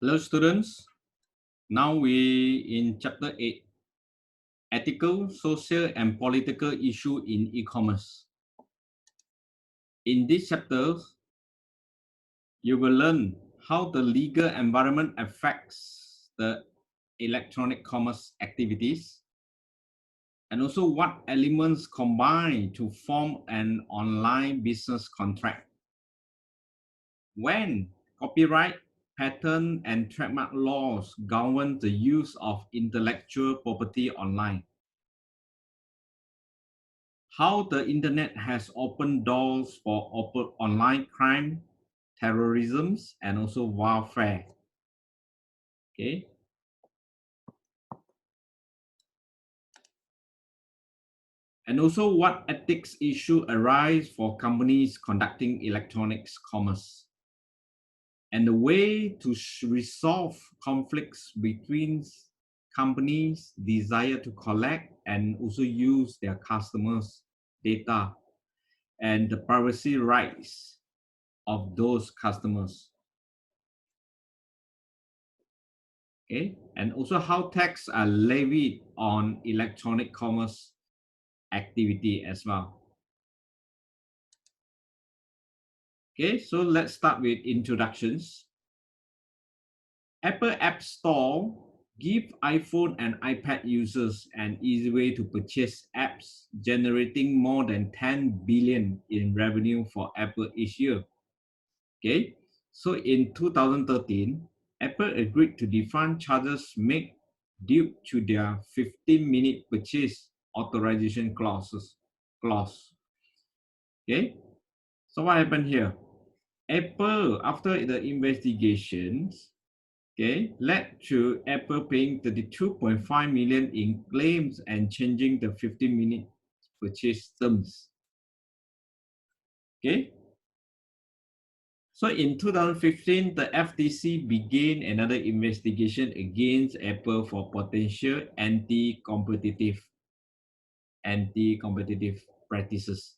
Hello students, now we in chapter 8, ethical, social and political issue in e-commerce. In this chapter, you will learn how the legal environment affects the electronic commerce activities and also what elements combine to form an online business contract. When copyright, patent and trademark laws govern the use of intellectual property online. How the internet has opened doors for online crime, terrorism, and also warfare. Okay. And also what ethics issue arise for companies conducting electronics commerce. And the way to resolve conflicts between companies' desire to collect and also use their customers' data and the privacy rights of those customers. Okay, and also how tax are levied on electronic commerce activity as well. Okay, so let's start with introductions. Apple App Store give iPhone and iPad users an easy way to purchase apps, generating more than 10 billion in revenue for Apple each year. Okay, so in 2013, Apple agreed to defund charges made due to their 15-minute purchase authorization clause. Okay, so what happened here? Apple, after the investigations, okay, led to Apple paying 32.5 million in claims and changing the 15-minute purchase terms. Okay. So in 2015, the FTC began another investigation against Apple for potential anti-competitive practices.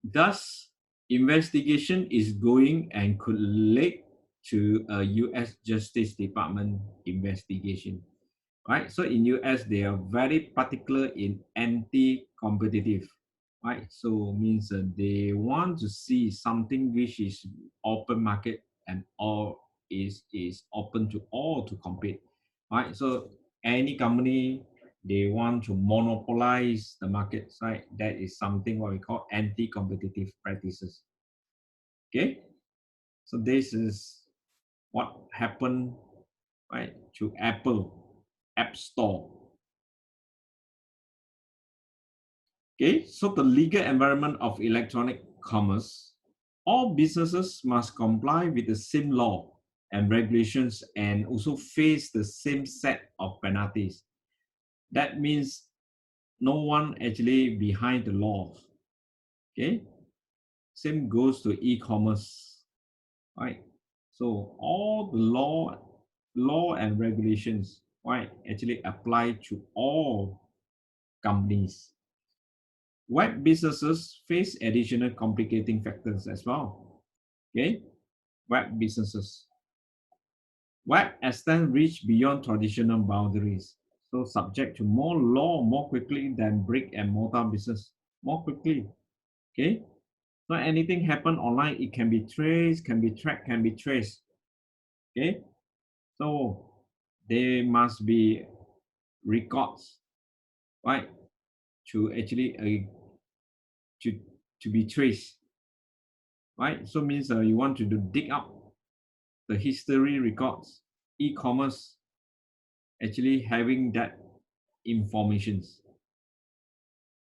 Thus, investigation is going and could lead to a US Justice Department investigation. Right? So in US, they are very particular in anti-competitive. Right, so means they want to see something which is open market and all is open to all to compete. Right, so any company they want to monopolize the market, right? That is something what we call anti-competitive practices. Okay, so this is what happened, right, to Apple App Store. Okay, so the legal environment of electronic commerce, all businesses must comply with the same law and regulations and also face the same set of penalties. That means no one actually behind the laws. Okay, same goes to e-commerce, right? So all the law and regulations, right, actually apply to all companies. Web businesses face additional complicating factors as well. Okay, web businesses. Web extend reach beyond traditional boundaries, so subject to more law more quickly than brick and mortar business, more quickly. Okay, not anything happen online, it can be traced, can be tracked, can be traced. Okay, so there must be records, right, to actually to be traced. Right, so means you want to dig up the history records, e-commerce actually having that informations.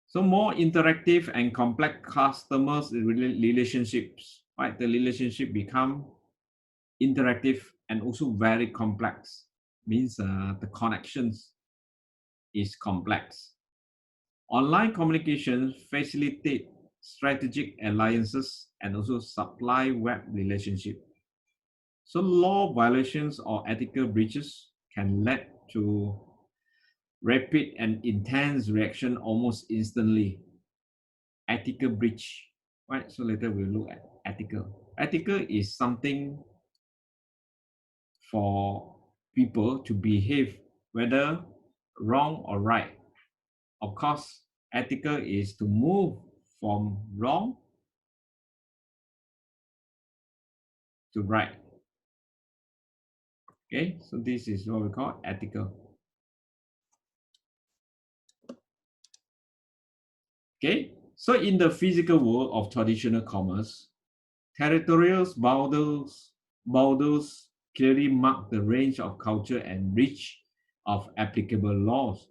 So more interactive and complex customers relationships, right? The relationship become interactive and also very complex. Means the connections is complex. Online communications facilitate strategic alliances and also supply web relationship. So law violations or ethical breaches can lead to rapid and intense reaction almost instantly. Ethical breach, right? So later we'll look at ethical. Ethical is something for people to behave, whether wrong or right. Of course, ethical is to move from wrong to right. Okay, so this is what we call ethical. Okay, so in the physical world of traditional commerce, territorial borders clearly mark the range of culture and reach of applicable laws.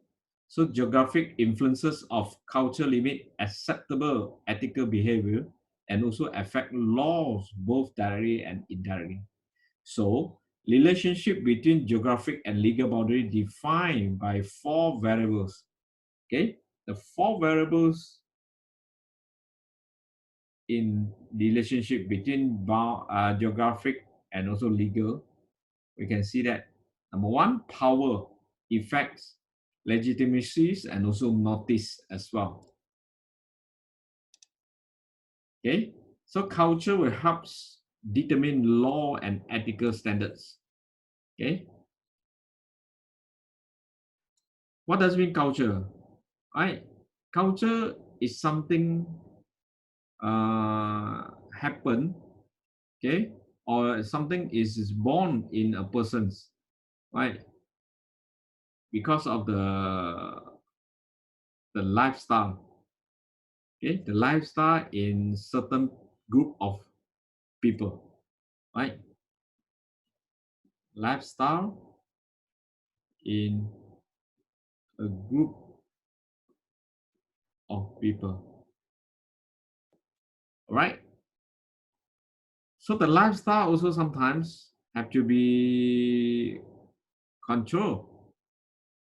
So geographic influences of culture limit acceptable ethical behavior and also affect laws both directly and indirectly. So relationship between geographic and legal boundary defined by four variables. Okay, the four variables in the relationship between geographic and also legal, we can see that number one, power, effects, legitimacies, and also notice as well. Okay, so culture will help determine law and ethical standards. Okay, what does mean culture? Right, culture is something happen, okay, or something is born in a person's, right, because of the lifestyle, okay, the lifestyle in certain group of people, right, lifestyle in a group of people, all right. So the lifestyle also sometimes have to be controlled,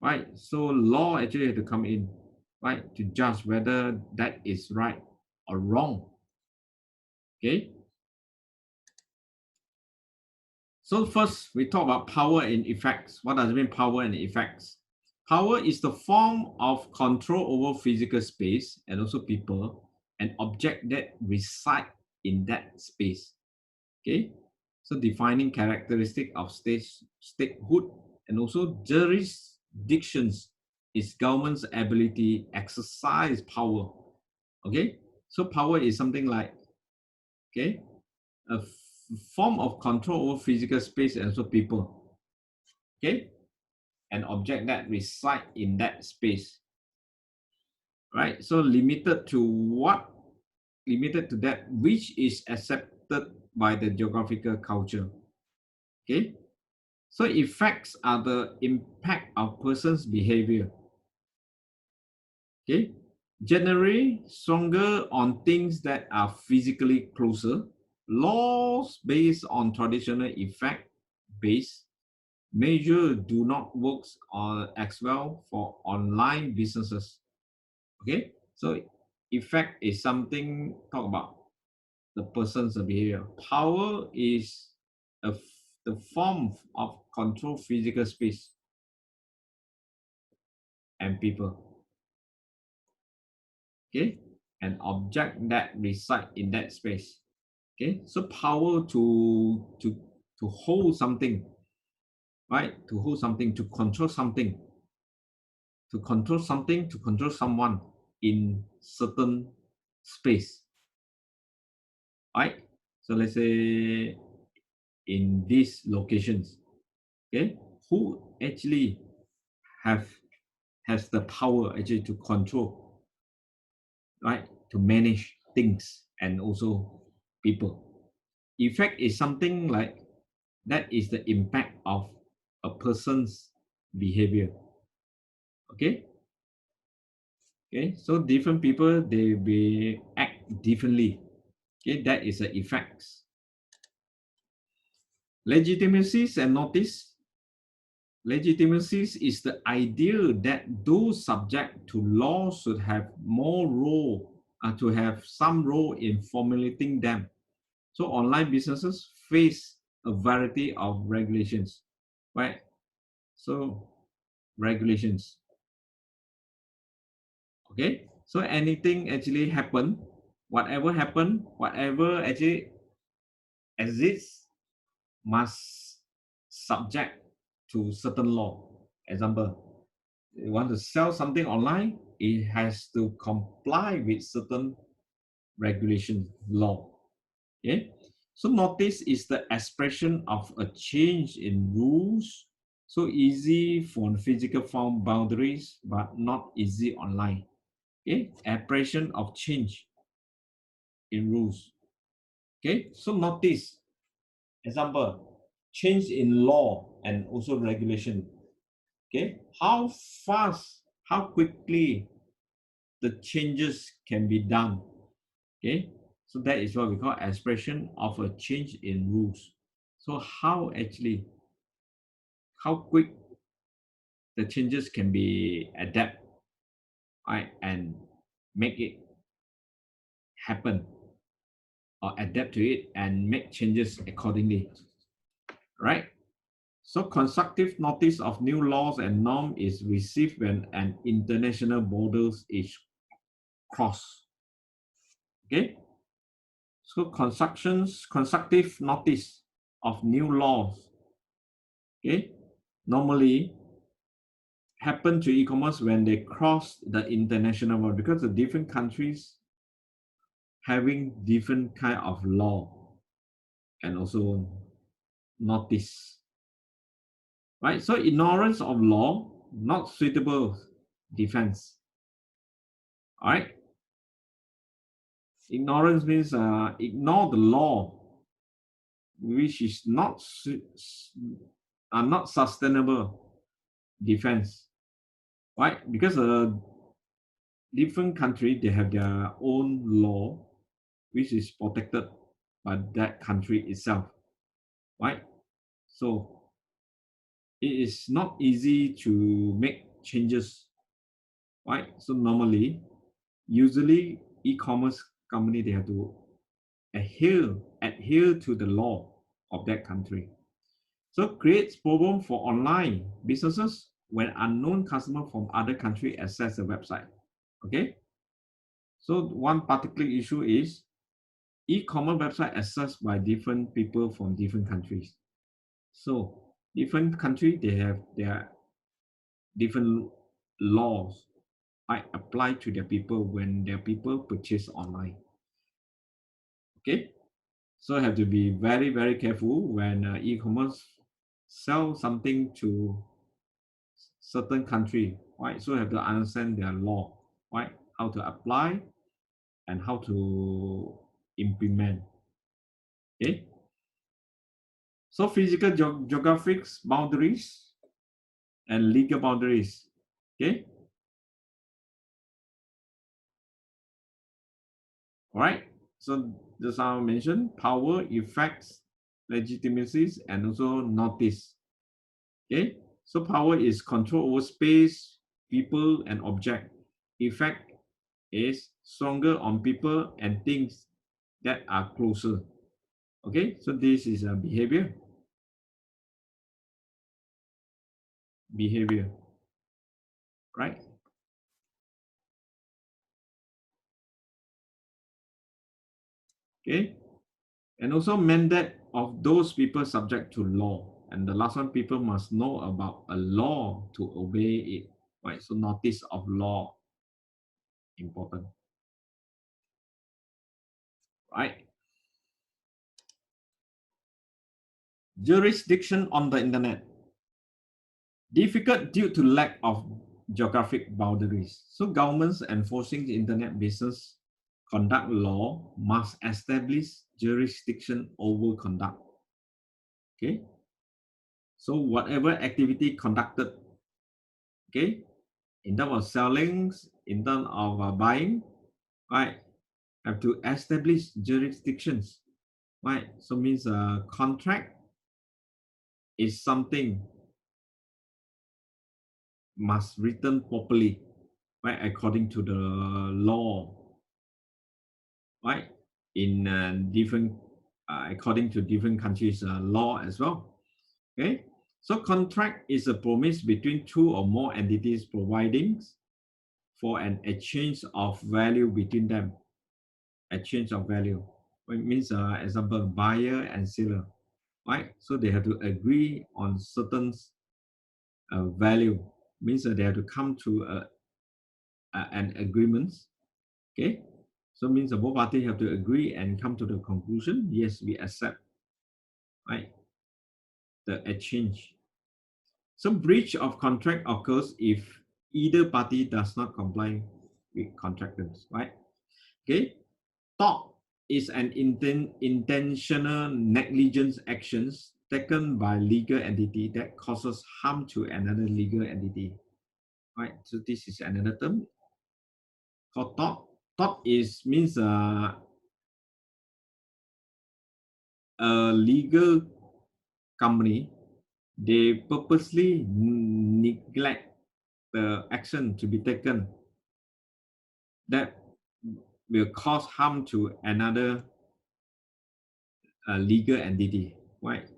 right? So law actually have to come in, right, to judge whether that is right or wrong. Okay. So first we talk about power and effects. What does it mean, power and effects? Power is the form of control over physical space and also people and object that reside in that space. Okay. So defining characteristic of statehood and also jurisdictions is government's ability to exercise power. Okay. So power is something like, okay, a form of control over physical space and also people. Okay, an object that reside in that space. Right. So limited to what? Limited to that which is accepted by the geographical culture. Okay. So effects are the impact of person's behavior. Okay. Generally stronger on things that are physically closer. Laws based on traditional effect based measure do not work as well for online businesses. Okay, so effect is something talk about the person's behavior. Power is the form of control physical space and people. Okay, an object that reside in that space. Okay, so power to hold something, right? To hold something, to control something, to control something, to control someone in certain space, right? So let's say in these locations, okay, who actually have has the power actually to control, right? To manage things and also people. Effect is something like that is the impact of a person's behavior. Okay. Okay. So different people they be act differently. Okay, that is the effects. Legitimacies and notice. Legitimacies is the idea that those subject to law should have more role, to have some role in formulating them. So online businesses face a variety of regulations, right? So regulations, okay? So anything actually happen, whatever actually exists must subject to certain law. Example, you want to sell something online, it has to comply with certain regulation law. Okay, so notice is the expression of a change in rules. So easy for physical form boundaries, but not easy online. Okay, expression of change in rules. Okay, so notice, example, change in law and also regulation. Okay, how fast, how quickly the changes can be done. Okay, so that is what we call expression of a change in rules. So how quick the changes can be adapt, right, and make it happen, or adapt to it and make changes accordingly, right? So constructive notice of new laws and norm is received when an international borders is crossed. Okay. So constructive notice of new laws, okay, normally happen to e-commerce when they cross the international border, because the different countries having different kind of law and also notice, right? So ignorance of law, not suitable defense. All right. Ignorance means ignore the law, which is not sustainable defense, right? Because different country they have their own law, which is protected by that country itself, right? So it is not easy to make changes, right? So usually e-commerce company, they have to adhere to the law of that country. So creates problem for online businesses when unknown customer from other country access the website. Okay. So one particular issue is e-commerce website accessed by different people from different countries. So different country, they have their different laws I apply to their people when their people purchase online. Okay. So have to be very, very careful when e-commerce sell something to certain country, right? So have to understand their law, right? How to apply and how to implement. Okay. So physical geographic boundaries and legal boundaries. Okay. All right. So just I mentioned power, effects, legitimacies, and also notice. Okay. So power is control over space, people, and object. Effect is stronger on people and things that are closer. Okay. So this is a behavior, right? Okay. And also mandate of those people subject to law. And the last one, people must know about a law to obey it, right? So notice of law, important, right? Jurisdiction on the internet. Difficult due to lack of geographic boundaries. So governments enforcing the internet business conduct law must establish jurisdiction over conduct. Okay. So whatever activity conducted, okay, in terms of selling, in terms of buying, right, have to establish jurisdictions, right? So means a contract is something must written properly, right, according to the law, right, in different according to different countries' law as well. Okay, so contract is a promise between two or more entities providing for an exchange of value between them. Exchange of value. It means example, buyer and seller. right? So they have to agree on certain value, means that they have to come to an agreement, okay? So means that both parties have to agree and come to the conclusion, yes, we accept, right, the exchange. So breach of contract occurs if either party does not comply with contract terms, right? Okay. Tort is an intentional negligence actions taken by legal entity that causes harm to another legal entity, right? So this is another term called tort. Tort is means a legal company, they purposely neglect the action to be taken that will cause harm to another legal entity, right?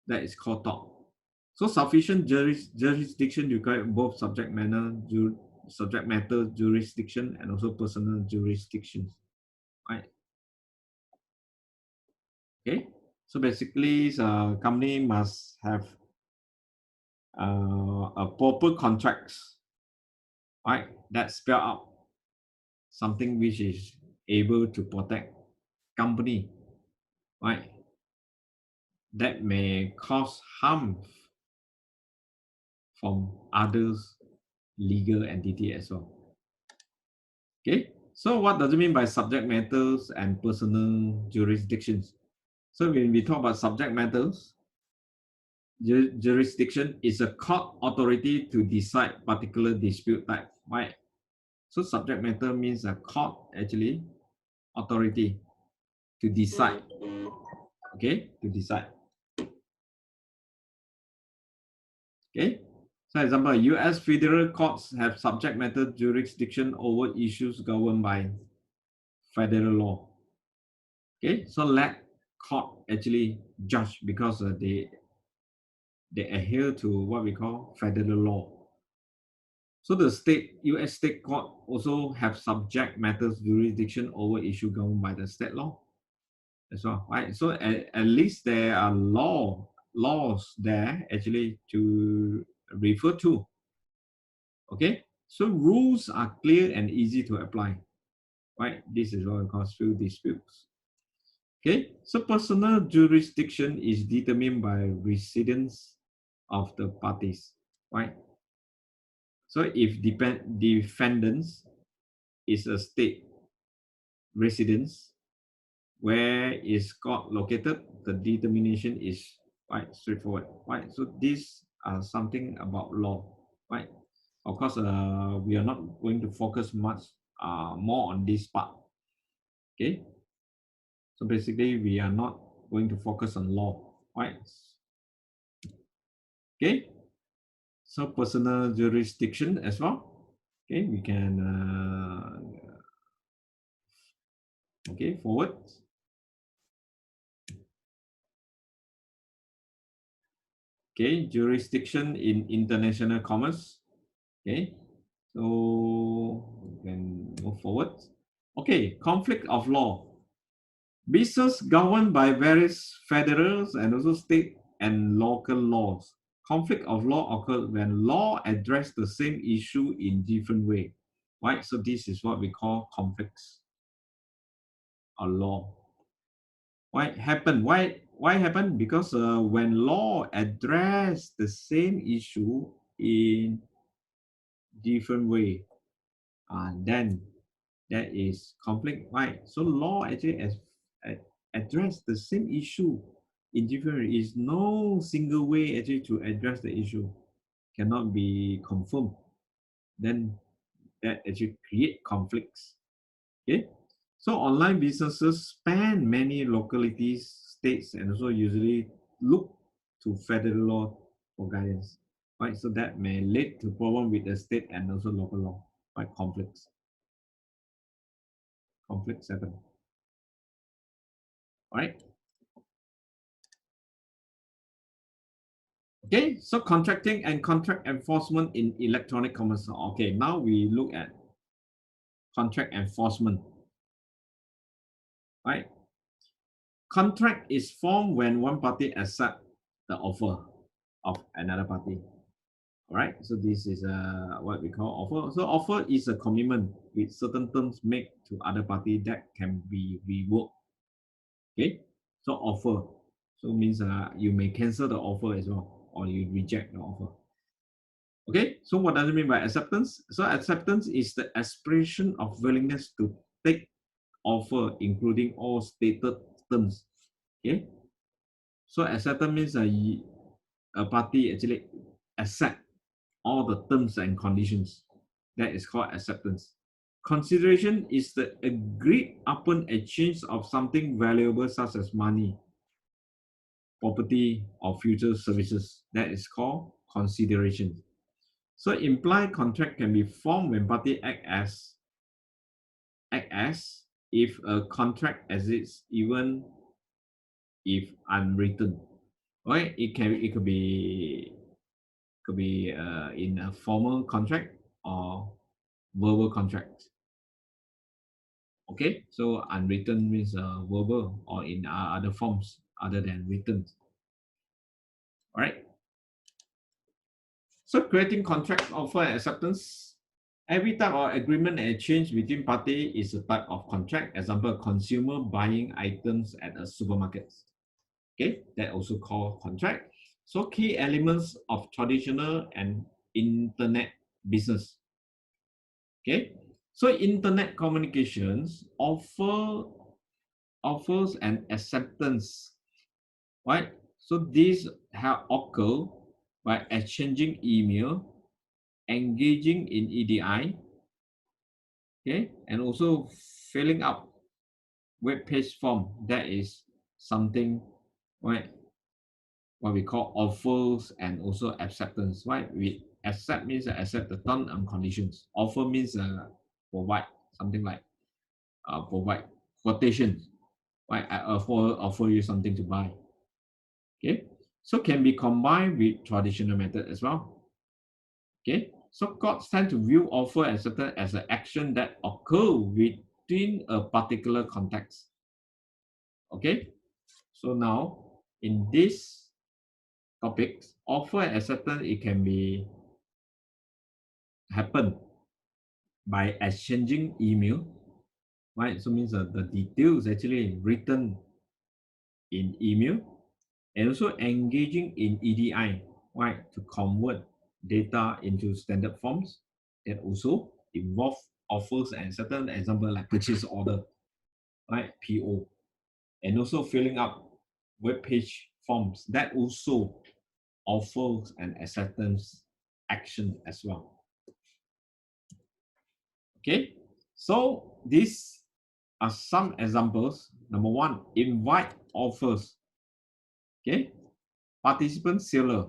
That is called tort. So sufficient jurisdiction require both subject matter jurisdiction and also personal jurisdictions, right? Okay. So basically, company must have a proper contracts, right? That spell out something which is able to protect company, right? That may cause harm from others legal entity as well. Okay, so what does it mean by subject matters and personal jurisdictions? So when we talk about subject matters, jurisdiction is a court authority to decide particular dispute type, right? So subject matter means a court actually authority to decide, okay, to decide. Okay, so example, US federal courts have subject matter jurisdiction over issues governed by federal law. Okay, so let court actually judge because they adhere to what we call federal law. So the US state court also have subject matters jurisdiction over issue governed by the state law as well, right? So at least there are laws there actually to refer to. Okay, so rules are clear and easy to apply, right? This is what we call civil disputes. Okay, so personal jurisdiction is determined by residence of the parties, right? So if defendants is a state residence, where is court located, the determination is quite straightforward, right? So these are something about law, right? Of course, we are not going to focus much more on this part, okay? So basically, we are not going to focus on law, right? Okay, so personal jurisdiction as well. Okay, we can okay, forward. Okay, jurisdiction in international commerce. Okay, so we can move forward. Okay, conflict of law. Business governed by various federal and also state and local laws. Conflict of law occurs when law address the same issue in different way, right? So this is what we call conflicts of law. Why happen? Why happen? Because when law address the same issue in different way, then that is conflict, right? So law actually address the same issue in different way. Is no single way actually to address the issue, cannot be confirmed. Then that actually create conflicts. Okay, so online businesses span many localities, states, and also usually look to federal law for guidance, right? So that may lead to problem with the state and also local law, right? Conflicts happen, right? Okay, so contracting and contract enforcement in electronic commerce. Okay, now we look at contract enforcement, right? Contract is formed when one party accepts the offer of another party. All right, so this is what we call offer. So offer is a commitment with certain terms made to other party that can be revoked. Okay, so offer. So means you may cancel the offer as well, or you reject the offer. Okay, so what does it mean by acceptance? So acceptance is the expression of willingness to take offer, including all stated terms. Okay, so acceptance means a party actually accept all the terms and conditions. That is called acceptance. Consideration is the agreed upon exchange of something valuable such as money, property, or future services. That is called consideration. So implied contract can be formed when party act as if a contract exists even if unwritten. Right? It could be in a formal contract or verbal contract. Okay, so unwritten means verbal or in other forms other than written. All right. So creating contract offer and acceptance. Every type of agreement and exchange between party is a type of contract. Example, consumer buying items at a supermarket. Okay, that also called contract. So key elements of traditional and internet business. Okay, so internet communications offers an acceptance, right? So these have occur by exchanging email, engaging in EDI, okay, and also filling up web page form. That is something, right? What we call offers and also acceptance, right? We accept means accept the terms and conditions. Offer means provide something like provide quotations, right? I offer you something to buy. Okay, so can be combined with traditional method as well. Okay, so courts tend to view offer and acceptance as an action that occur within a particular context. Okay, so now in this topic, offer and acceptance, it can be happen by exchanging email, right? So means the details actually written in email, and also engaging in EDI, right, to convert data into standard forms that also involve offers and certain example like purchase order, right, PO, and also filling up web page forms that also offers and acceptance action as well. Okay, so these are some examples. Number one, invite offers. Okay, participant seller.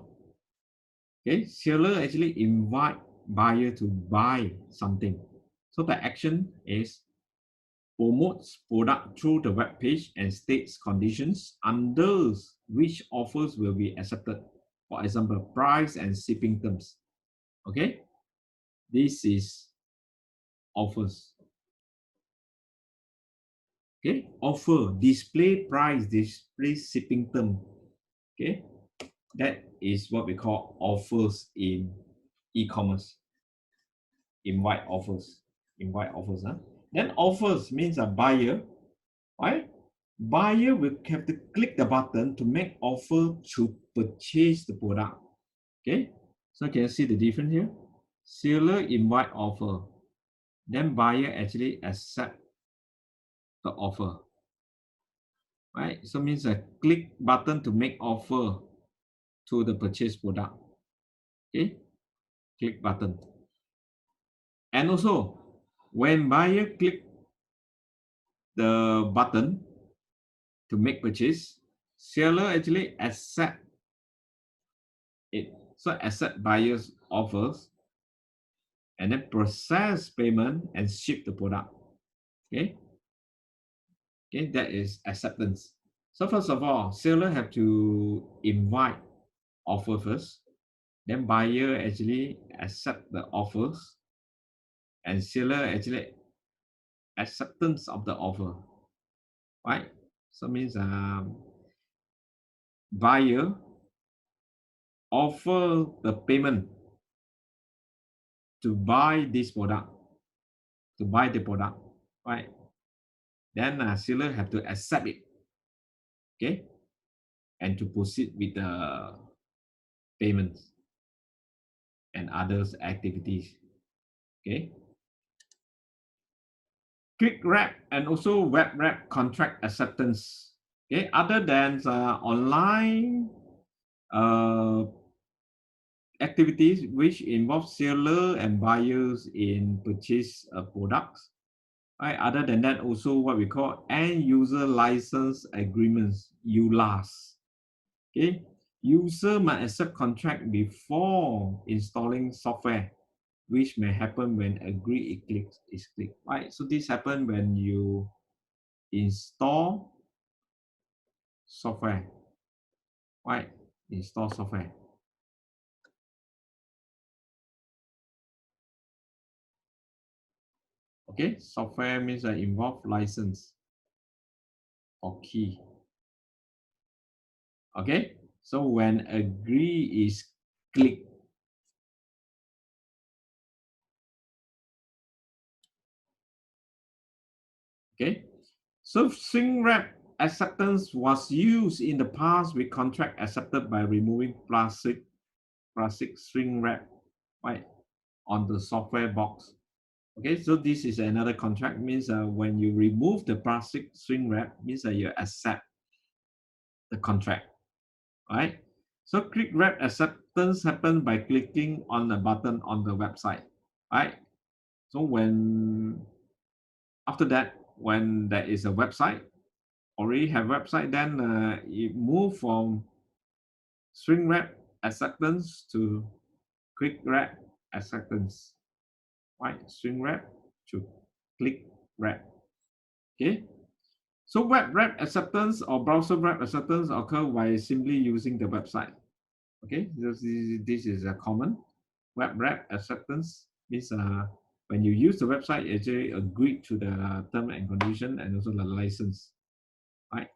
Okay, seller actually invite buyer to buy something. So the action is promotes product through the web page and states conditions under which offers will be accepted. For example, price and shipping terms. Okay, this is offers. Okay, offer, display price, display shipping term. Okay, that is what we call offers in e-commerce. Invite offers. Invite offers. Huh? Then offers means a buyer, right? Buyer will have to click the button to make offer to purchase the product. Okay, so can you see the difference here? Seller invite offer, then buyer actually accept the offer, right? So means a click button to make offer to the purchase product. Okay, click button. And also, when buyer click the button to make purchase, seller actually accept it. So accept buyer's offers and then process payment and ship the product. Okay. Okay, that is acceptance. So first of all, seller have to invite offer first. Then buyer actually accept the offers and seller actually acceptance of the offer. Right? So means buyer offer the payment to buy this product, to buy the product, right? Then seller have to accept it, okay, and to proceed with the payments and others activities, okay. Click wrap and also web wrap contract acceptance, okay. Other than online activities which involve seller and buyers in purchase products. Right. Other than that, also what we call end user license agreements, ULAS. Okay. User must accept contract before installing software, which may happen when agree is clicked. Right. So this happen when you install software. Right. Install software. Okay. Software means that involve license or key. Okay. So when agree is clicked, okay. So shrink wrap acceptance was used in the past with contract accepted by removing plastic shrink wrap, right, on the software box. Okay, so this is another contract, means when you remove the plastic shrink wrap, means that you accept the contract, right? So click wrap acceptance happens by clicking on a button on the website, right? So after that, when there is a website, already have website, then it move from shrink wrap acceptance to click wrap acceptance, right? Shrink wrap to click wrap. Okay. So web wrap acceptance or browser wrap acceptance occur by simply using the website. Okay, this is a common. Web wrap acceptance means when you use the website, you actually agree to the term and condition and also the license, right?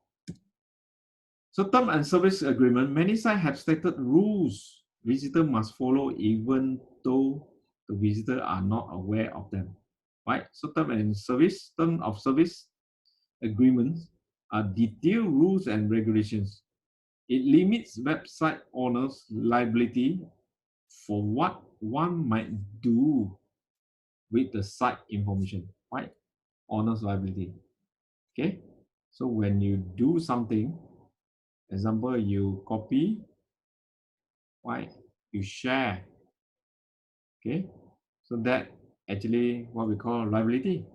So term and service agreement, many sites have stated rules visitor must follow even though the visitor are not aware of them, right? So term of service agreements are detailed rules and regulations. It limits website owners' liability for what one might do with the site information, right? Owner's liability, okay? So when you do something, example, you copy, right? You share, okay? So that actually what we call liability,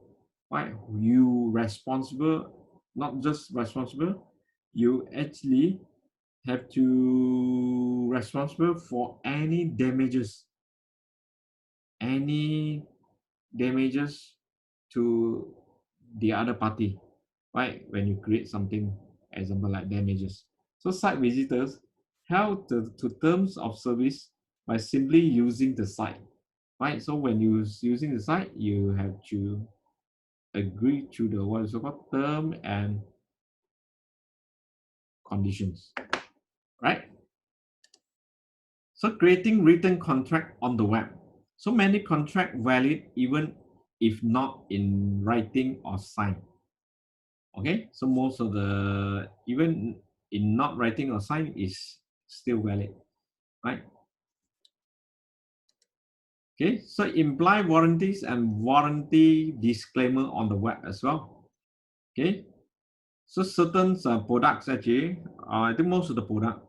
right? You responsible, not just responsible, you actually have to responsible for any damages to the other party, right? When you create something, example like damages. So site visitors held to terms of service by simply using the site, right? So when you using the site, you have to agree to the what is called term and conditions, right? So creating written contract on the web. So many contract valid even if not in writing or signed. Okay, so most of the even in not writing or sign is still valid, right? Okay, so imply warranties and warranty disclaimer on the web as well. Okay, so certain products actually, I think most of the product,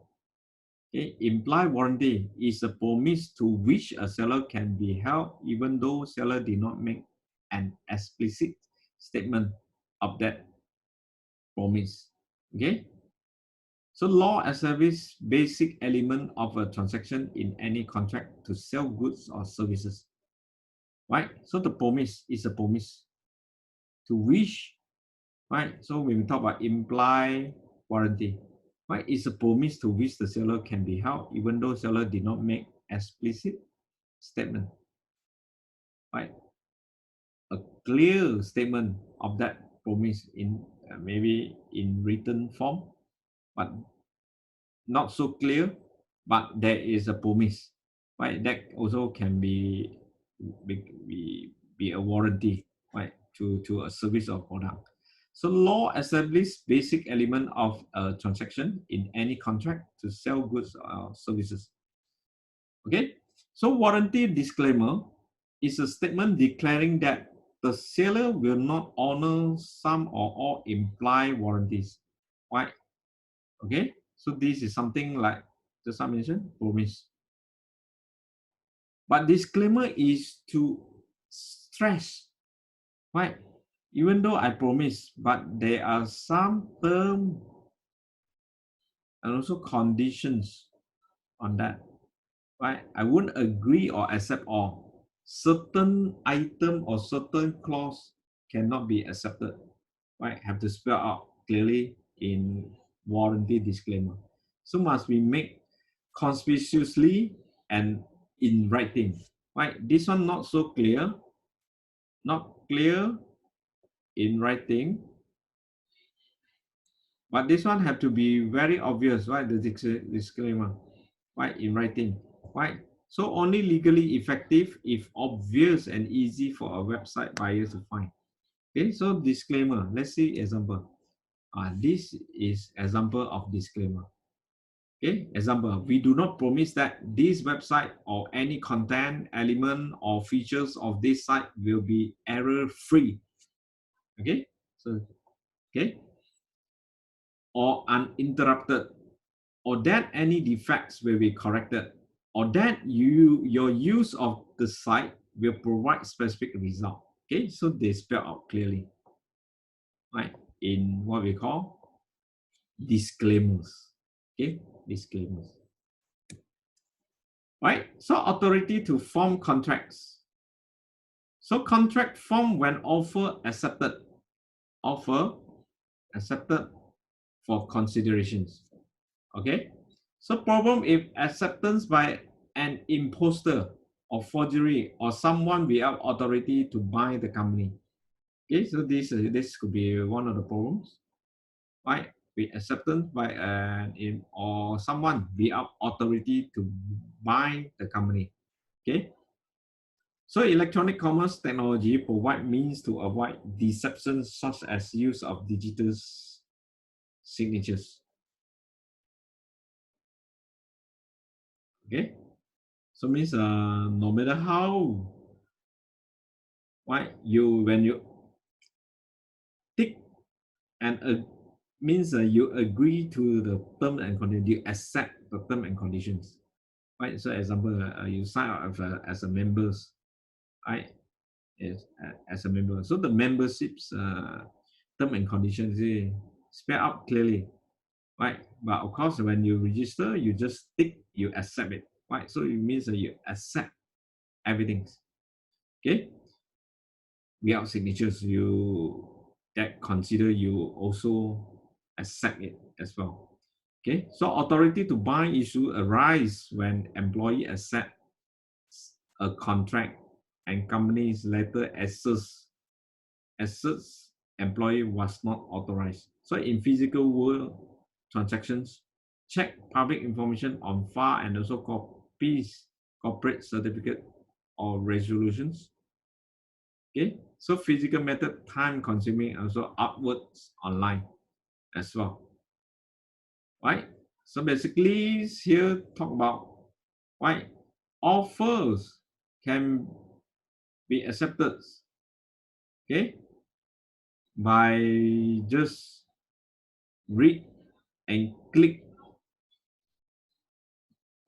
okay, imply warranty is a promise to which a seller can be held even though seller did not make an explicit statement of that promise. Okay, so law establishes basic element of a transaction in any contract to sell goods or services, right? So the promise is a promise to which, right? So when we talk about implied warranty, right? It's a promise to which the seller can be held even though seller did not make explicit statement, right? A clear statement of that promise in maybe in written form, but not so clear, but there is a promise, right? That also can be a warranty, right, to a service or product. So law establishes basic element of a transaction in any contract to sell goods or services. Okay, so warranty disclaimer is a statement declaring that the seller will not honor some or all implied warranties, right? Okay, so this is something like just I mentioned, promise. But disclaimer is to stress, right? Even though I promise, but there are some terms and also conditions on that, right? I wouldn't agree or accept all. Certain item or certain clause cannot be accepted, right? Have to spell out clearly in warranty disclaimer. So must be made conspicuously and in writing, right? This one not so clear, not clear in writing, but this one have to be very obvious, right? The disclaimer, right, in writing, right? So only legally effective if obvious and easy for a website buyer to find. Okay, so disclaimer. Let's see example. This is example of disclaimer. Okay, example. We do not promise that this website or any content, element, or features of this site will be error-free. Okay, so okay, or uninterrupted, or that any defects will be corrected, or that your use of the site will provide specific result. Okay, so they spell out clearly, right, in what we call disclaimers. Okay, disclaimers. Right, so authority to form contracts. So contract form when offer accepted for considerations. Okay, so problem if acceptance by an imposter or forgery or someone without authority to buy the company. Okay, so this could be one of the problems, right? With acceptance by an or someone without authority to buy the company. Okay, so electronic commerce technology provide means to avoid deception such as use of digital signatures. Okay, so means no matter how, right, you when you tick and means you agree to the term and condition, you accept the term and conditions, right? So example, you sign up as a members, right? As a member. So the memberships term and conditions they spell out clearly, right? But of course, when you register, you just tick, you accept it, right? So it means that you accept everything, okay? Without signatures, you that consider you also accept it as well. Okay, so authority to buy issue arise when employee accepts a contract and companies later asserts employee was not authorized. So in physical world transactions, check public information on file and also copies corporate certificate or resolutions. Okay, so physical method time consuming, also upwards online as well, right? So basically here talk about why offers can be accepted, okay, by just read and click,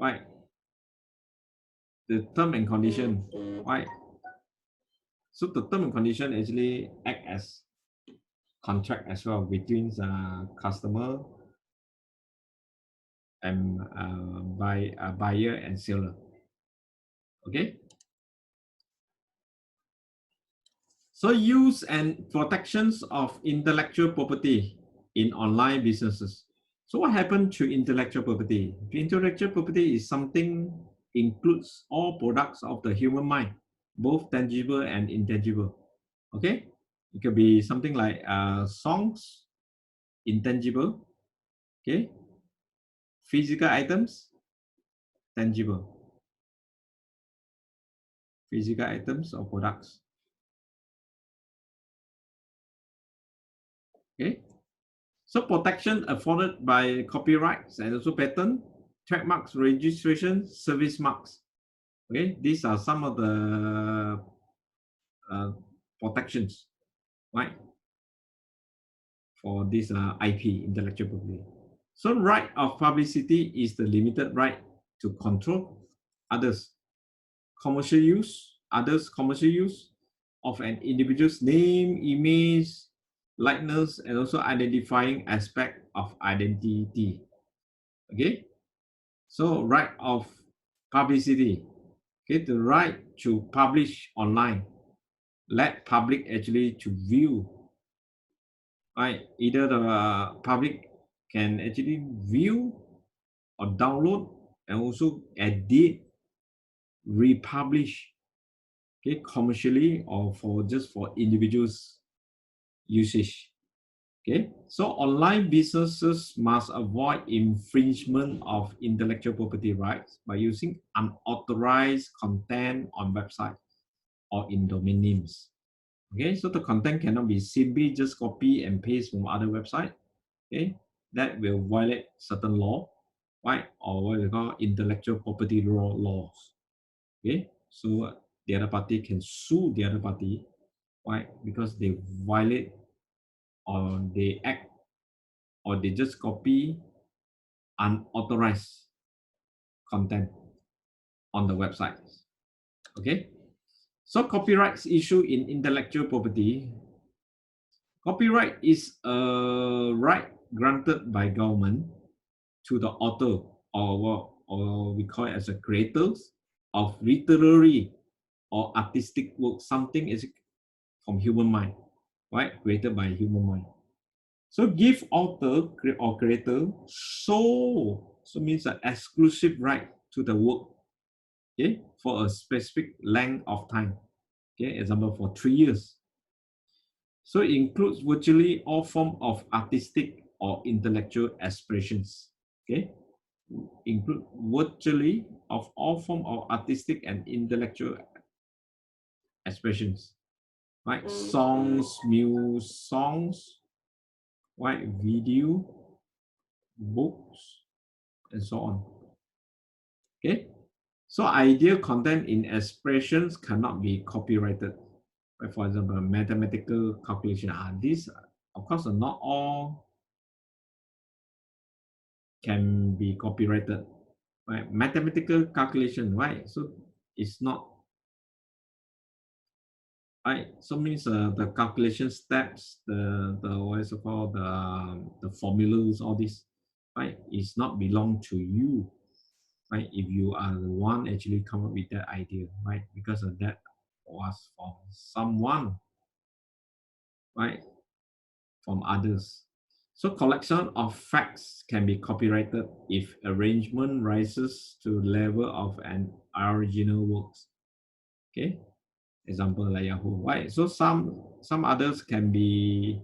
right, the term and condition, right? So the term and condition actually act as contract as well between the customer and buyer and seller. Okay. So use and protections of intellectual property in online businesses. So what happened to intellectual property? Intellectual property is something includes all products of the human mind, both tangible and intangible. Okay. It could be something like songs, intangible, okay, physical items, tangible, physical items or products, okay. So protection afforded by copyrights and also patent, trademarks, registration, service marks. Okay, these are some of the protections, right, for this IP, intellectual property. So right of publicity is the limited right to control others commercial use, others commercial use of an individual's name, image, likeness, and also identifying aspect of identity. Okay, so right of publicity, okay, the right to publish online, let public actually to view, right? Either the public can actually view or download and also edit, republish, okay, commercially or for just for individuals usage. Okay, so online businesses must avoid infringement of intellectual property rights by using unauthorized content on websites or in domain names. Okay, so the content cannot be simply just copy and paste from other website. Okay, that will violate certain law, right? Or what we call intellectual property laws. Okay, so the other party can sue the other party, right? Because they violate or they act or they just copy unauthorized content on the website. Okay, so copyrights issue in intellectual property. Copyright is a right granted by government to the author or we call it as a creators of literary or artistic work, something is from human mind, right? Created by human mind. So give author or creator so means an exclusive right to the work, okay, for a specific length of time. Okay, example for 3 years. So it includes virtually all form of artistic or intellectual expressions. Okay, include virtually of all form of artistic and intellectual expressions, right? Songs, right? Video, books, and so on. Okay, so ideal content in expressions cannot be copyrighted. Right? For example, mathematical calculation. These, of course, not all can be copyrighted. Right? Mathematical calculation, right? So it's not right. So means the calculation steps, the what is it called, the formulas, all this, right, is not belong to you, right? If you are the one actually come up with that idea, right? Because of that was from someone, right? From others. So collection of facts can be copyrighted if arrangement rises to level of an original works. Okay, example like Yahoo, right? So some others can be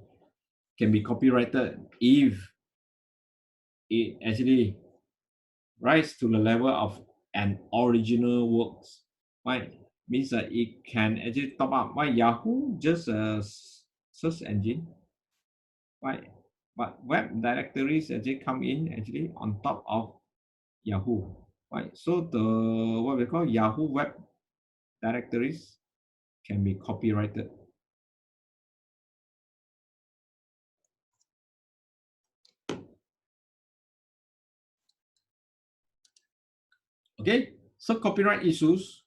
copyrighted if it actually rise to the level of an original works, right? Means that it can actually top up. Why Yahoo just a search engine, right? But web directories actually come in actually on top of Yahoo, right? So the what we call Yahoo web directories can be copyrighted. Okay, so copyright issues.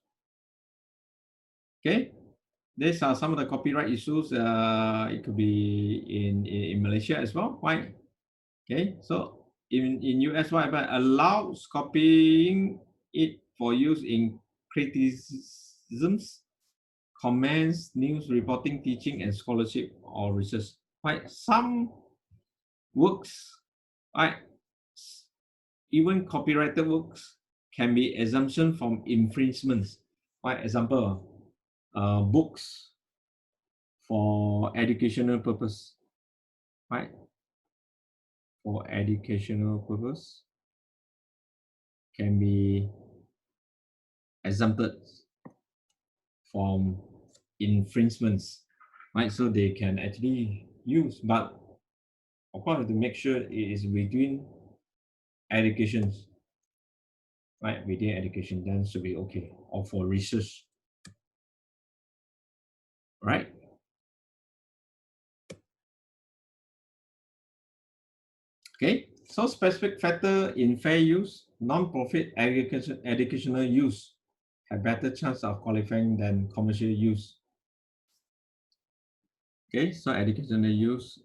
Okay, these are some of the copyright issues. It could be in Malaysia as well, right? Okay, so in US, whatever allows copying it for use in criticisms, comments, news reporting, teaching, and scholarship or research. Right, some works, right, even copyrighted works can be exemption from infringements. Right, example, books for educational purpose, right? for educational purpose can be exempted from infringements, right? So they can actually use, but of course, to make sure it is within education, right? Within education, then should be okay, or for research, right? Okay, so specific factor in fair use, non-profit educational use have better chance of qualifying than commercial use. Okay, so educational use.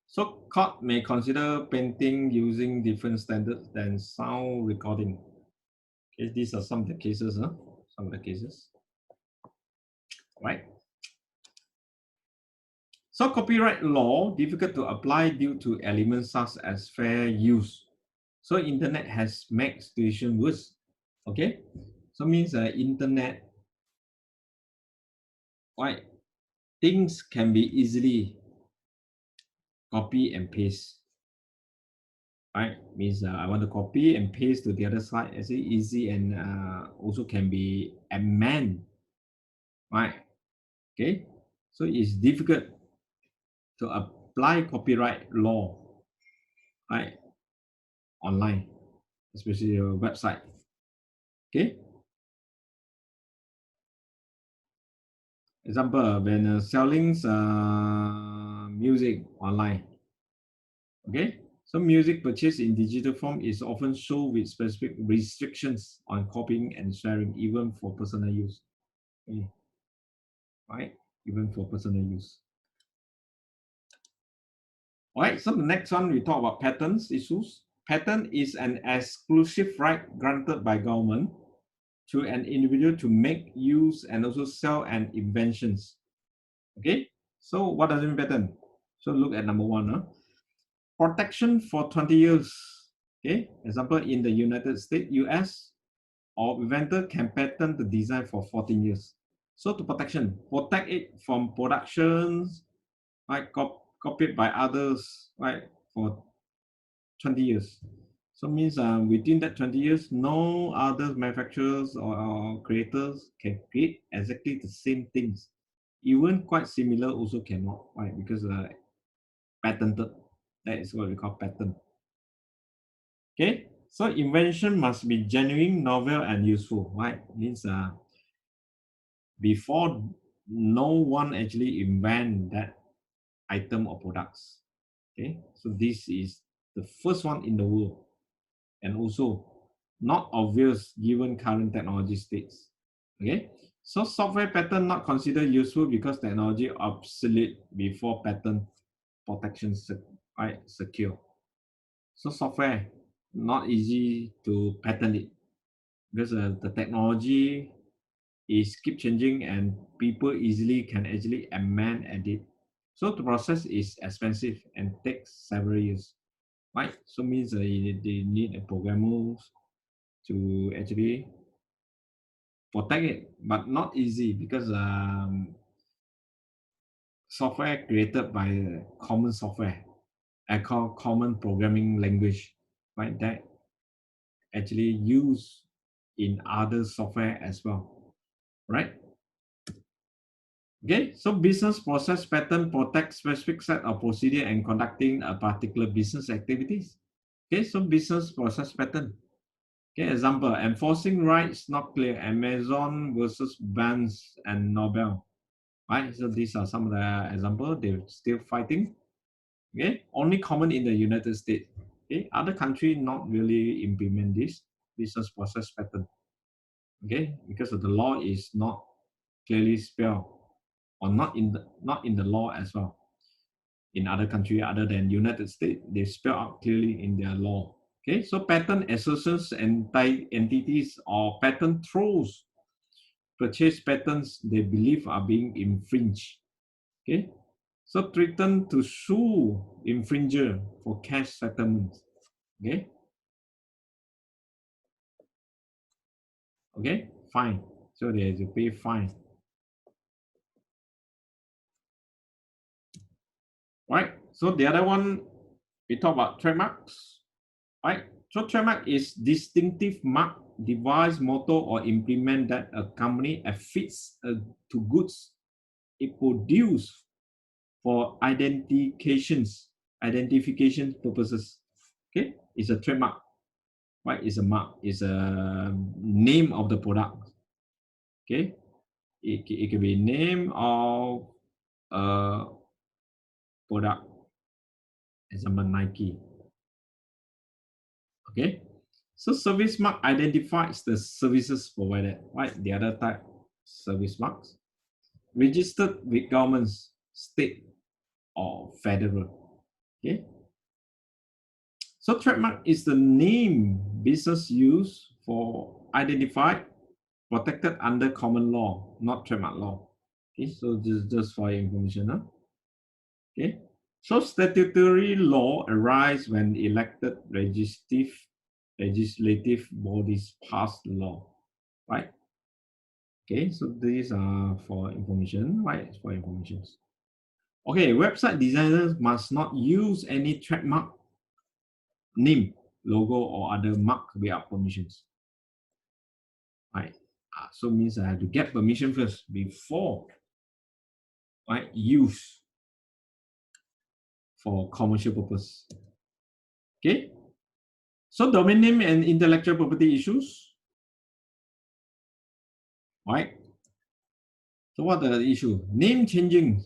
So court may consider painting using different standards than sound recording. Okay, these are some of the cases, huh? Some of the cases, right? So copyright law difficult to apply due to elements such as fair use. So internet has made situation worse. Okay, so means internet, right? Things can be easily copy and paste, right? Means I want to copy and paste to the other side. It's easy and also can be amend, right? Okay, so it's difficult to apply copyright law, right? Online, especially your website. Okay. Example, when selling music online, okay? So music purchased in digital form is often sold with specific restrictions on copying and sharing, even for personal use, okay? Right? Even for personal use. All right, so the next one, we talk about patents issues. Patent is an exclusive right granted by government to an individual to make, use, and also sell an inventions. Okay, so what does it mean patent? So look at number one. Protection for 20 years. Okay, example, in the United States, US, or inventor can patent the design for 14 years. So to protect it from productions, right, copied by others, right, for 20 years. So means within that 20 years, no other manufacturers or creators can create exactly the same things. Even quite similar also cannot, right? Because patented. That is what we call patent. Okay, so invention must be genuine, novel, and useful, right? Means before no one actually invent that item or products. Okay, so this is the first one in the world, and also not obvious given current technology states. Okay, so software patent not considered useful because technology obsolete before patent protection right, secure. So software not easy to patent it because the technology is keep changing and people easily can actually amend edit. So the process is expensive and takes several years, right? So means they need a programmers to actually protect it, but not easy because software created by common software, I call common programming language, right? That actually used in other software as well, right? Okay, so business process pattern protects specific set of procedure and conducting a particular business activities. Okay, so business process pattern. Okay, example, enforcing rights not clear, Amazon versus Barnes and Noble. Right, so these are some of the example, they're still fighting. Okay, only common in the United States. Okay, other country not really implement this business process pattern. Okay, because of the law is not clearly spelled or not in the law as well. In other country other than United States, they spell out clearly in their law. Okay, so patent associations and entities or patent trolls purchase patents they believe are being infringed. Okay, so threaten to sue infringer for cash settlement. Okay, okay, fine. So they have to pay fine. Right. So the other one, we talk about trademarks, right? So trademark is distinctive mark, device, motto, or implement that a company affixes to goods it produces for identification purposes. Okay, it's a trademark, right? It's a mark, it's a name of the product. Okay, it can be name of a product, example Nike. Okay, so service mark identifies the services provided, right? The other type, service marks, registered with governments, state or federal. Okay, so trademark is the name business use for identified, protected under common law, not trademark law. Okay, so this is just for your information. Huh? Okay, so statutory law arises when elected legislative bodies pass law, right? Okay, so these are for information, right? For information. Okay, website designers must not use any trademark name, logo, or other mark without permissions. Right. So means I have to get permission first before I use for commercial purpose. Okay. So domain name and intellectual property issues. Right. So what are the issue? Name changing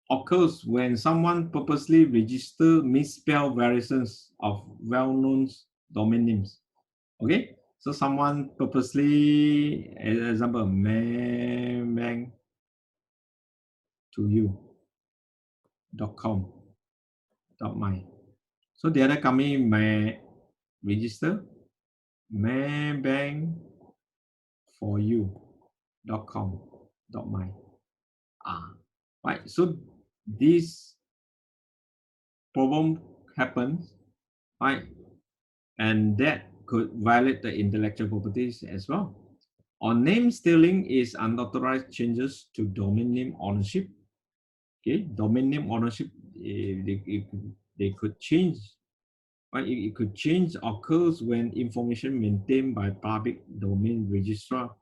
occurs when someone purposely register misspell variations of well-known domain names. Okay. So someone purposely, as example, man to you.com.my. So the other company may register maybank for you.com.my. Right. So this problem happens, right? And that could violate the intellectual properties as well. Or name stealing is unauthorized changes to domain name ownership. Okay, domain name ownership, they could change. Right? It could change occurs when information maintained by public domain registrar,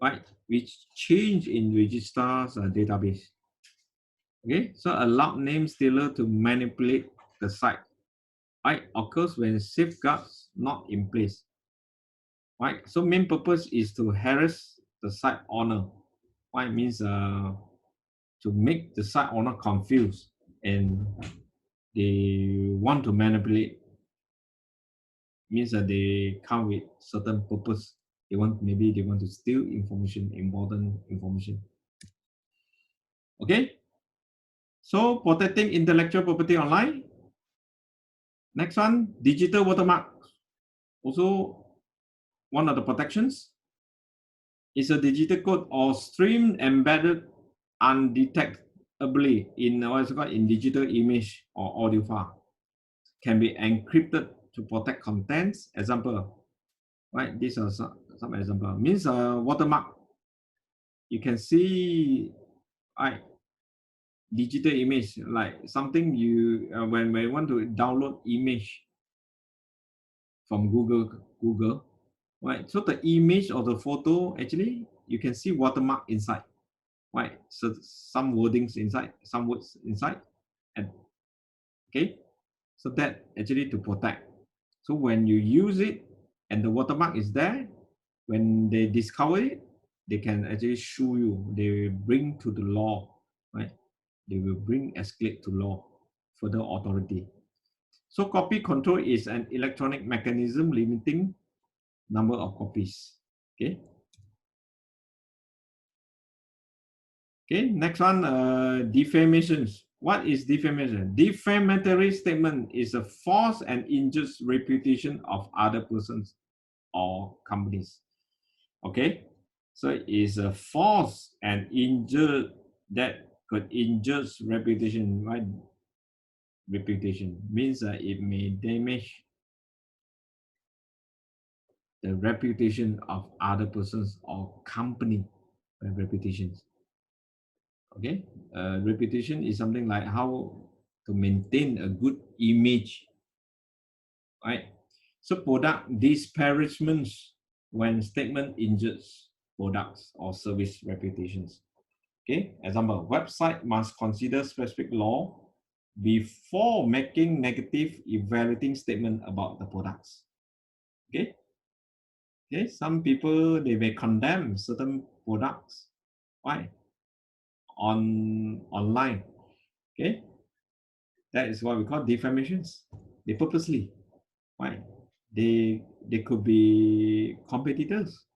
right? Which change in registrar's database. Okay, so allow name stealer to manipulate the site. Right? Occurs when safeguards not in place. Right? So main purpose is to harass the site owner. Right? Means to make the site owner confused and they want to manipulate. Means that they come with certain purpose. Maybe they want to steal information, important information. Okay. So protecting intellectual property online. Next one, digital watermark. Also, one of the protections is a digital code or stream embedded undetectably in what's called in digital image or audio file. Can be encrypted to protect contents. Example, right? These are some example. Means watermark. You can see, right? Digital image, like something you when you want to download image from Google, right? So the image or the photo, actually you can see watermark inside, right? So some wordings inside, some words inside, and okay, so that actually to protect. So when you use it and the watermark is there, when they discover it, they can actually sue you. They bring to the law, right? They will bring escalate to law, further authority. So copy control is an electronic mechanism limiting number of copies. Okay. Okay. Next one, defamations. What is defamation? Defamatory statement is a false and injures reputation of other persons or companies. Okay. So it's a false and injure that could injure reputation, right? Reputation means that it may damage the reputation of other persons or company reputations. Okay, reputation is something like how to maintain a good image, right? So product disparagements when statement injures products or service reputations. Okay, example, website must consider specific law before making negative evaluating statement about the products. Okay, okay, some people, they may condemn certain products. Why? Online. Okay, that is what we call defamations. They purposely. Why? They could be competitors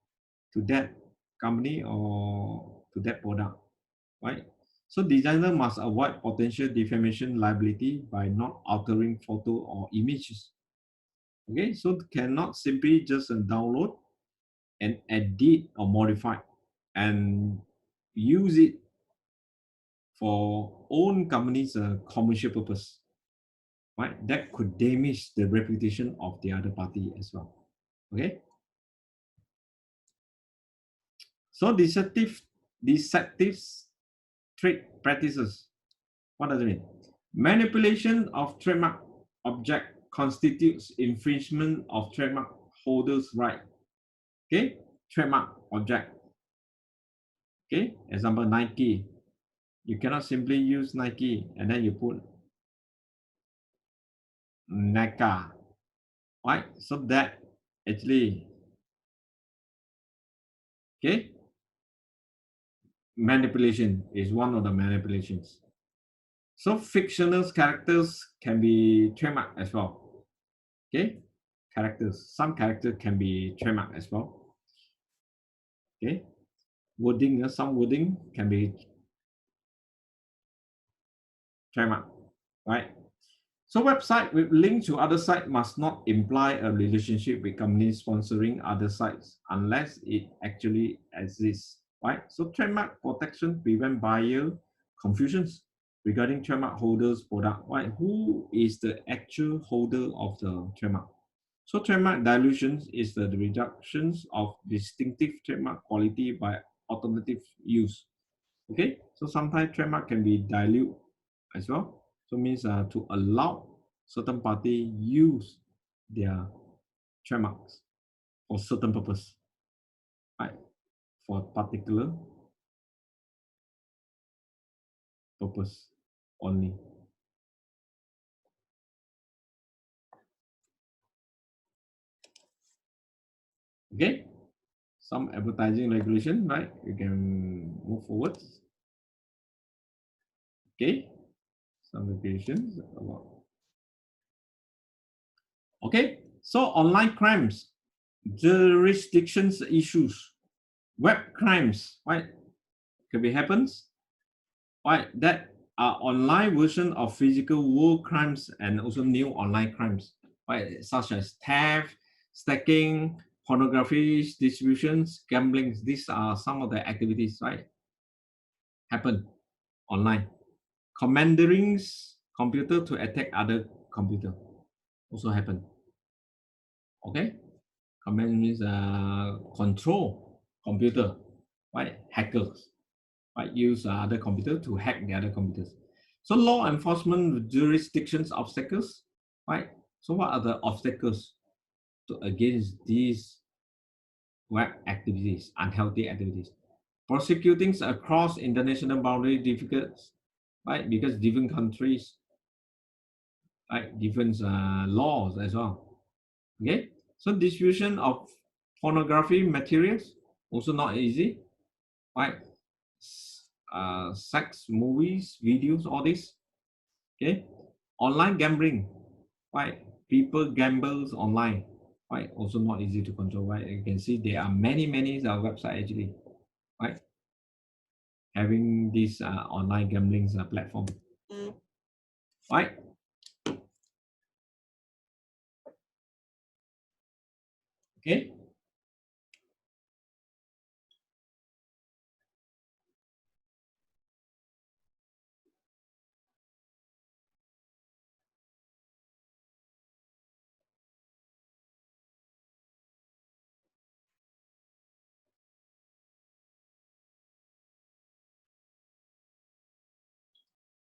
to that company or to that product, right? So designer must avoid potential defamation liability by not altering photo or images. Okay, so cannot simply just download and edit or modify and use it for own company's commercial purpose, right? That could damage the reputation of the other party as well. Okay. So deceptive trade practices. What does it mean? Manipulation of trademark object constitutes infringement of trademark holders' right. Okay, trademark object. Okay, example Nike. You cannot simply use Nike and then you put NECA, right? So that actually, okay, manipulation is one of the manipulations. So fictional characters can be trademark as well. Okay, characters. Some character can be trademark as well. Okay, wording. Some wording can be trademark, right? So website with link to other site must not imply a relationship with companies sponsoring other sites unless it actually exists, right? So trademark protection prevent buyer confusions regarding trademark holders product, right? Who is the actual holder of the trademark? So trademark dilutions is the reductions of distinctive trademark quality by alternative use. Okay, so sometimes trademark can be dilute as well. So means to allow certain party use their trademarks for certain purpose, right? For particular purpose only. Okay, some advertising regulation, right? You can move forward. Okay, some regulations about. Okay, so online crimes, jurisdictions issues, web crimes, right? Could be happens, right? That are online version of physical world crimes and also new online crimes, right? Such as theft, stacking, pornography distributions, gambling. These are some of the activities, right? Happen online. Commandeering computer to attack other computer also happen. Okay, command means control computer, right? Hackers, right? Use other computer to hack the other computers. So law enforcement jurisdictions obstacles, right? So what are the obstacles to against these web activities, unhealthy activities? Prosecuting across international boundary difficult, right? Because different countries, right? Different laws as well. Okay, so distribution of pornography materials also not easy, right? Sex, movies, videos, all this. Okay, online gambling, right? People gambles online, right? Also not easy to control, right? You can see there are many websites actually, right? Having this online gambling platform, right? Okay,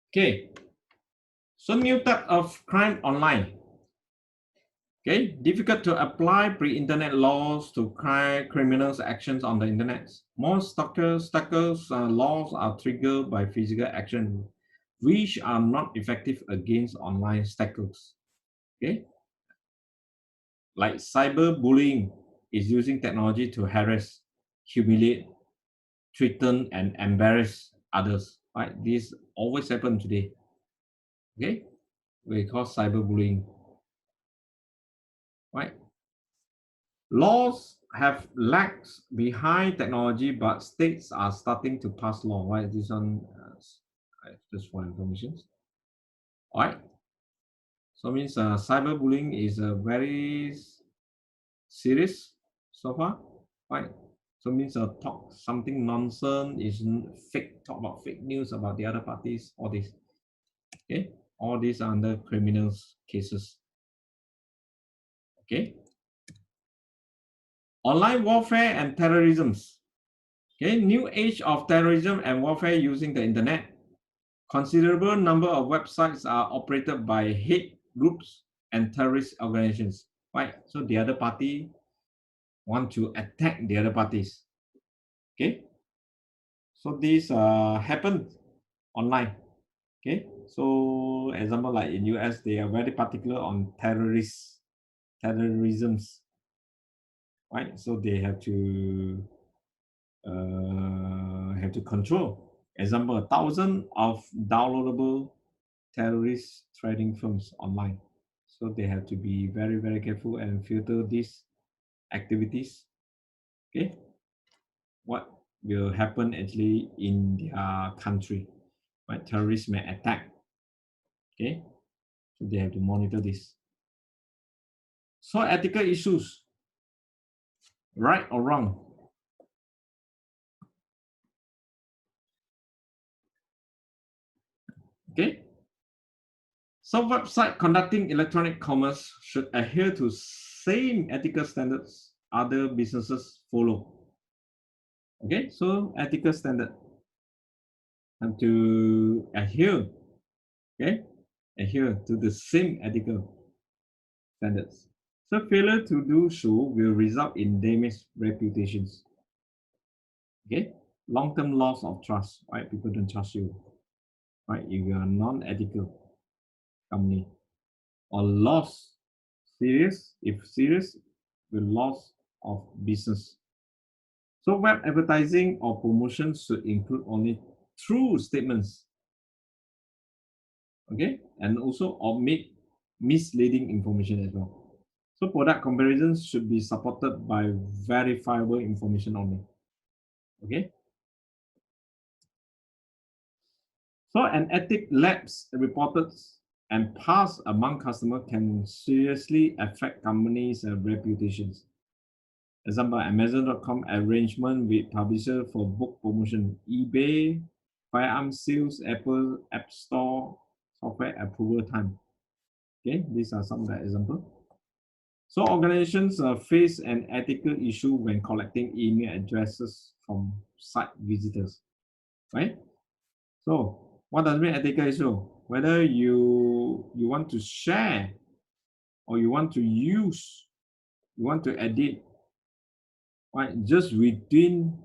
okay. So new type of crime online. Okay, difficult to apply pre-internet laws to criminals' actions on the internet. Most stalkers laws are triggered by physical action, which are not effective against online stalkers. Okay, like cyberbullying is using technology to harass, humiliate, threaten, and embarrass others. Right, this always happen today. Okay, we call cyberbullying. Right. Laws have lags behind technology, but states are starting to pass law. Right, this one just for information. All right, so means cyberbullying is a very serious so far. Right, so means talk something nonsense is fake, talk about fake news about the other parties. All this, okay, all these are under criminals cases. Okay, online warfare and terrorisms. Okay, new age of terrorism and warfare using the internet. Considerable number of websites are operated by hate groups and terrorist organizations. Right, so the other party want to attack the other parties. Okay, so this happened online. Okay, so example like in US, they are very particular on terrorisms. Right, so they have to control. Example, 1,000 of downloadable terrorist trading firms online. So they have to be very, very careful and filter these activities. Okay, what will happen actually in their country? Right, terrorists may attack. Okay, so they have to monitor this. So ethical issues, right or wrong? Okay, so website conducting electronic commerce should adhere to same ethical standards other businesses follow. Okay, so ethical standard and to adhere, okay, adhere to the same ethical standards. So failure to do so will result in damaged reputations. Okay, long-term loss of trust. Right, people don't trust you. Right, if you are non-ethical company, or loss serious, if serious, the loss of business. So web advertising or promotion should include only true statements, okay, and also omit misleading information as well. So product comparisons should be supported by verifiable information only, okay. So an ethic lapse reported and passed among customers can seriously affect companies' reputations. Example, Amazon.com arrangement with publisher for book promotion, eBay, firearm sales, Apple App Store, software approval time. Okay, these are some of the examples. So organizations face an ethical issue when collecting email addresses from site visitors, right? So what does mean ethical issue? Whether you want to share or you want to use, you want to edit, right? Just within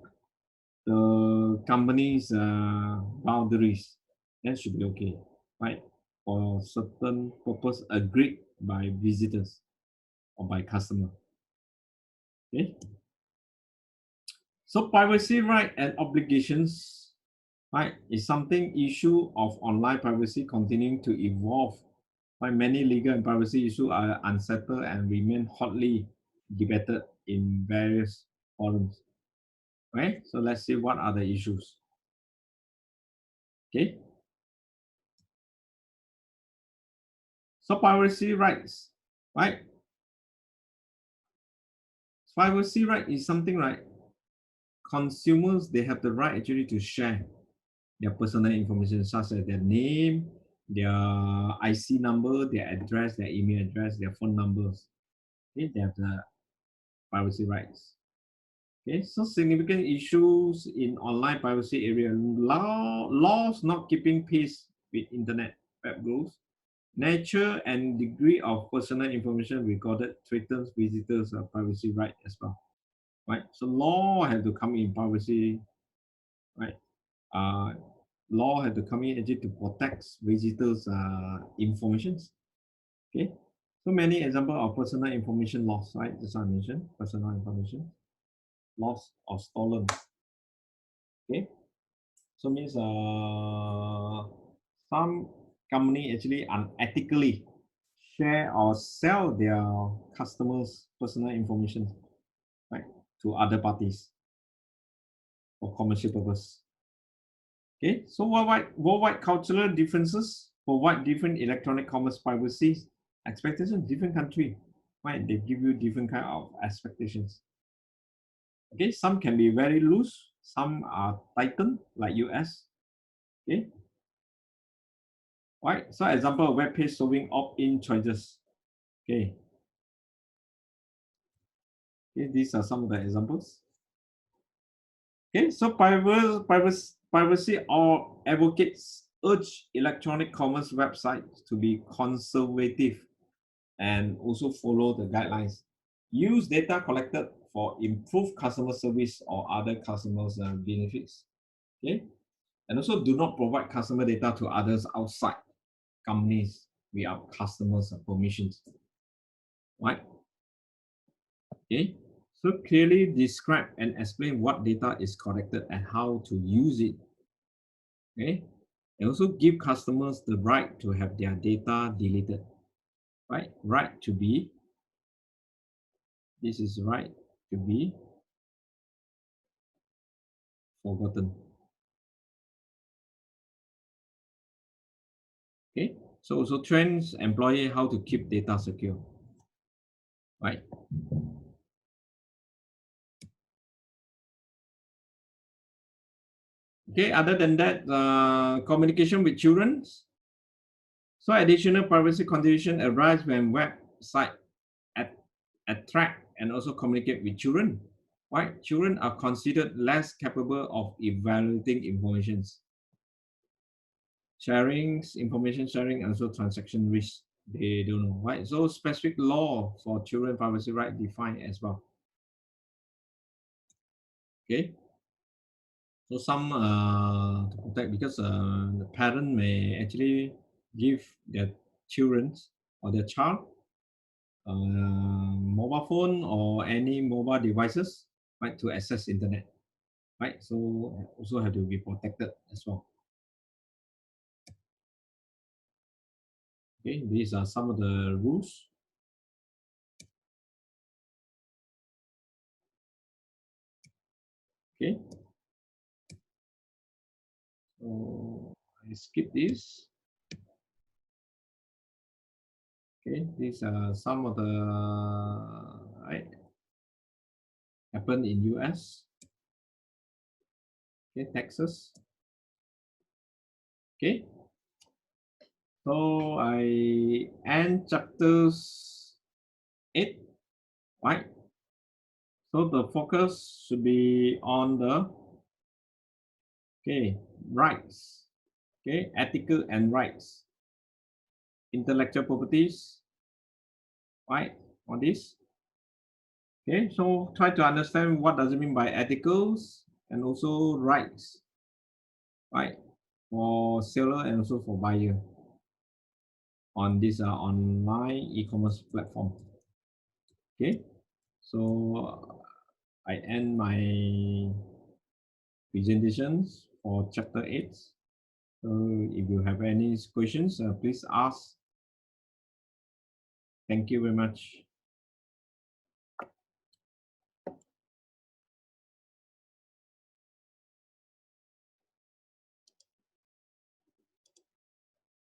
the company's boundaries, that should be okay, right? For certain purpose agreed by visitors or by customer. Okay. So privacy right and obligations, right, is something issue of online privacy continuing to evolve. Right, many legal and privacy issues are unsettled and remain hotly debated in various forums. Right, so let's see what are the issues. Okay, so privacy rights, right? Privacy right is something like consumers, they have the right actually to share their personal information such as their name, their IC number, their address, their email address, their phone numbers. Okay, they have the privacy rights. Okay, so significant issues in online privacy area, laws not keeping pace with internet web growth, nature and degree of personal information recorded threatens visitors' privacy right as well, right? So law have to come in privacy, right? Uh, law have to come in actually to protect visitors' informations. Okay, so many example of personal information loss, right? Just I mentioned personal information lost or stolen. Okay, so means some company actually unethically share or sell their customers' personal information, right, to other parties for commercial purpose. Okay, so worldwide cultural differences provide different electronic commerce privacy expectations, different country, right? They give you different kind of expectations. Okay, some can be very loose, some are tightened, like US. Okay, right. So example, a web page showing opt-in choices. Okay, okay, these are some of the examples. Okay, so privacy or advocates urge electronic commerce websites to be conservative and also follow the guidelines. Use data collected for improved customer service or other customers' benefits. Okay, and also do not provide customer data to others outside companies without customers' permissions. Right? Okay. So clearly describe and explain what data is collected and how to use it. Okay. And also give customers the right to have their data deleted. Right? Right to be. This is right to be forgotten. Okay. So also trains employee how to keep data secure. Right? Okay. Other than that, communication with children. So additional privacy conditions arise when website at, attract and also communicate with children. Right? Children are considered less capable of evaluating informations. Information sharing, and also transaction risk. They don't know, right? So specific law for children privacy right defined as well. Okay. So some to protect because the parent may actually give their children or their child mobile phone or any mobile devices, right, to access internet, right? So also have to be protected as well. Okay, these are some of the rules. Okay, so I skip this. Okay, these are some of the right happened in US. Okay, Texas. Okay, so I end chapters 8, right? So the focus should be on the okay rights, okay, ethical and rights, intellectual properties, right? On this, okay. So try to understand what does it mean by ethicals and also rights, right? For seller and also for buyer on this online e-commerce platform. Okay, so I end my presentations for chapter 8. So if you have any questions, please ask. Thank you very much.